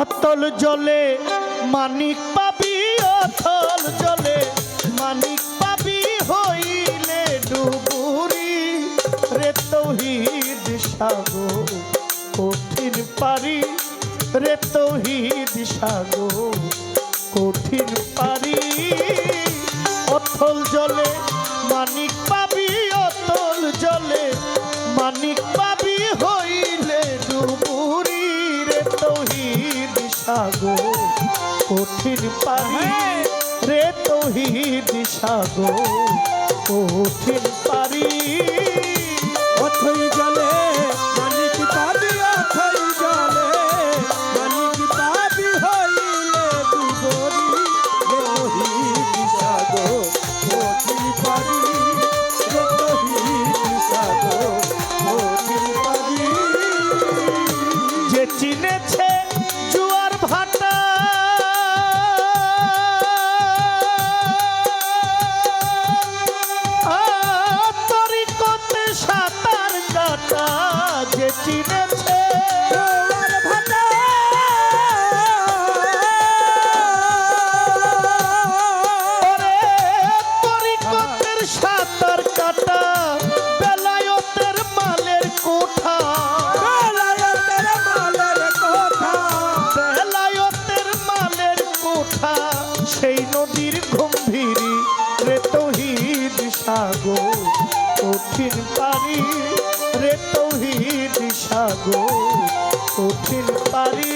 অতল জলে মানিক পাবি, অতল জলে মানিক পাবি হইলে ডুবুরি রে তৌহিদ সাগর কঠিন পারি রে তৌহিদ সাগর কঠিন পারি। অতল জলে মানিক পাবি, অতল জলে মানিক পাবি হইলে ডুবুরি রে তৌহিদ সাগর কঠিন পারি রে তৌহিদ সাগর কঠিন পারি। অথই জলে মানিক পাবি, অথই জলে মানিক পাবি হইলে ডুবুরি রে তৌহিদ সাগর কঠিন পারি রে তৌহিদ সাগর কঠিন পারি। যে চিনেছে জুয়ার ভাটা তরিকতে সাঁতার কাটা, যে চিনেছে জোয়ার ভাটা ওরে তরিকতের সাঁতার কাটা বেলায়েতের মালের কোঠা, বেলায়েতের মালের কোঠা, বেলায়েতের মালের কোঠা সেই নদীর গম্ভীরি রে তৌহিদ সাগর কঠিন পারি রে তৌহিদ সাগর কঠিন পারি।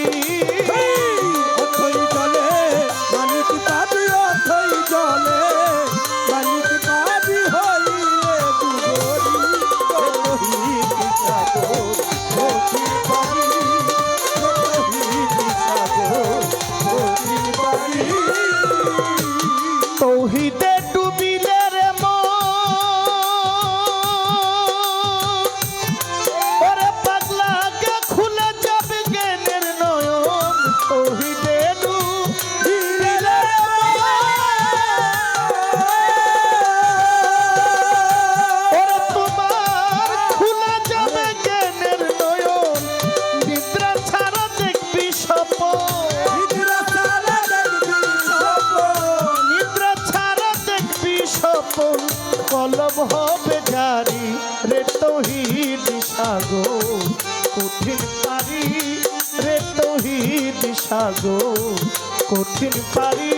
অথই জলে মানিক পাবি, অথই জলে মানিক পাবি হইলে ডুবুরি রে তৌহিদ সাগর কঠিন পারি রে তৌহিদ সাগর কঠিন পারি। তৌহিদে ডুবিলে রে মন ওরে পাগলা গে খুলে যাবে জ্ঞানের নয়ন। তৌহিদে ডুবিলে রে ওরে তোমার খুলে যাবে জ্ঞানের নয়ন। নিদ্রা ছাড়া দেখবি স্বপন, নিদ্রা ছাড়া দেখবি স্বপন, নিদ্রা ছাড়া দেখবি স্বপন কলম হবে জারি রে তৌহিদ সাগর কঠিন পারি রে তৌহিদ সাগর কঠিন পারি।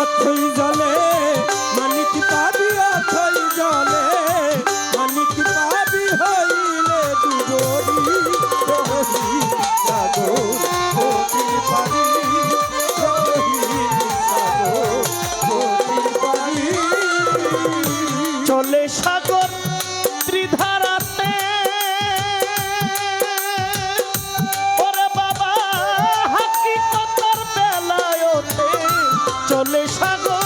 অথই জলে মানিক পাবি, অথই জলে মানিক পাবি হইলে ডুবুরি রে তৌহিদ সাগর কঠিন পারি রে তৌহিদ সাগর কঠিন পারি। চলে সাগর ত্রিধারাতে ওরে বাবা হাকিকতের বেলায়তে চলে সাগর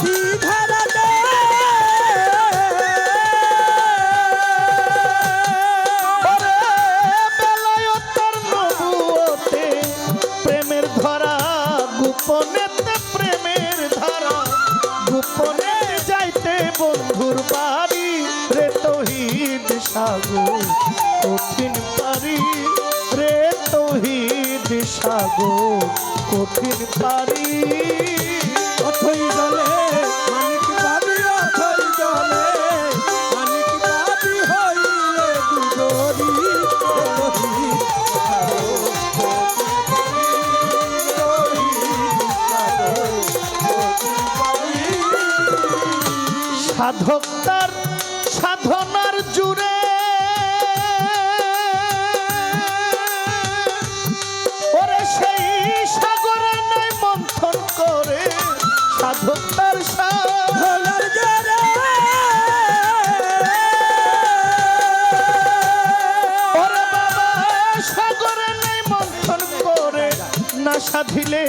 ত্রিধারাতে ওরে বেলায়তের নবুয়তে প্রেমের ধরা গোপনেতে প্রেমের ধারা গোপনে যাইতে বন্ধুর বাড়ি রে তৌহিদ সাগর কঠিন পারি রে তৌহিদ সাগর কঠিন পারি। অথই জলে মানিক পাবি, অথই জলে মানিক পাবি হইলে ডুবুরি রে তৌহিদ সাগর কঠিন পারি তৌহিদ সাগর কঠিন পারি। সাধক তার সাধনার জুড়ে ওরে সেই সাগরে নাই মন্থন করে সাধক তার ভোলার জরে ওরে বাবা সাগরে নাই মন্থন করে না সাধিলে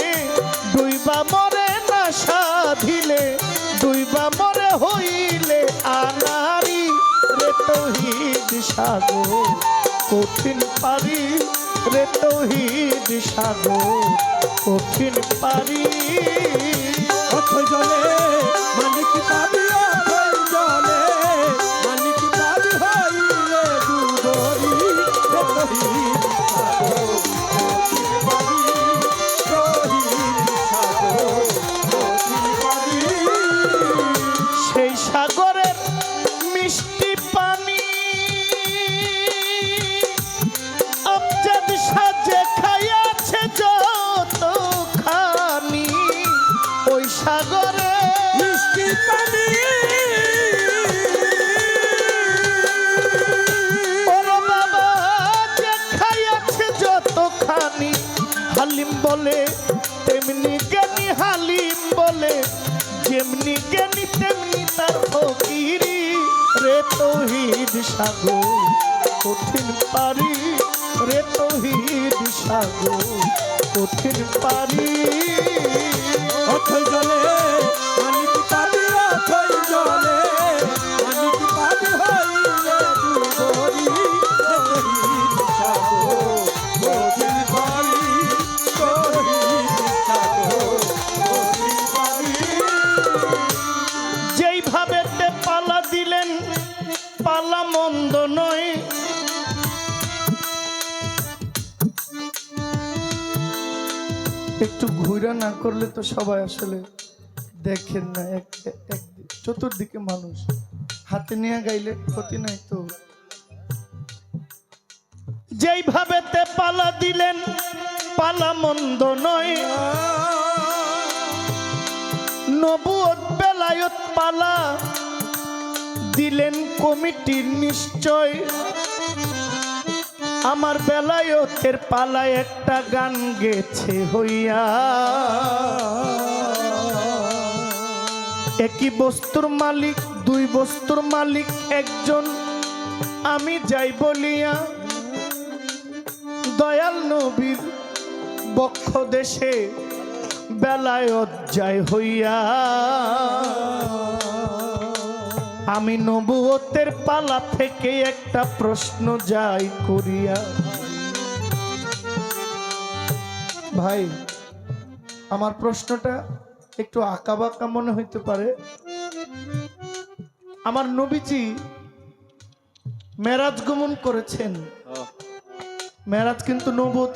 দুইবা মরে না সাধিলে দুইবা মরে হইলে আনারি রে তৌহিদ সাগর কঠিন পারি রে তৌহিদ সাগর কঠিন পারি। অথই জলে মানিক পাবি, অথই জলে মানিক পাবি হইলে ডুবুরি রে তৌহিদ সাগর তৌহিদ সাগর কঠিন পারি রে তৌহিদ সাগর কঠিন পারি অথই জলে মানিক পাবি অথই জলে মানিক পাবি হইলে দুবরি তহিদ সাগর কঠিন পাবি তহিদ সাগর কঠিন পাবি যেইভাবে তে পালা দিলেন পালা মন্দ নয় একটু ঘুরা না করলে তো সবাই আসলে দেখেন না চতুর্দিকে মানুষ হাতে নিয়ে গাইলে ক্ষতি নাই তো যেইভাবে তে পালা দিলেন পালা মন্দ নয় নবুয়ত বেলায়ত পালা দিলেন কমিটির নিশ্চয় আমার বেলায়তের পালায় একটা গান গেছে হইয়া একই বস্তুর মালিক দুই বস্তুর মালিক একজন আমি যাই বলিয়া দয়াল নবীর বক্ষ দেশে বেলায়ত যাই হইয়া আমি নবুয়তের পালা থেকে একটা প্রশ্ন যাই করিয়া ভাই আমার প্রশ্নটা একটু আঁকাবাঁকা মনে হইতে পারে আমার নবীজি মেরাজ গমন করেছেন মেরাজ কিন্তু নবুয়তের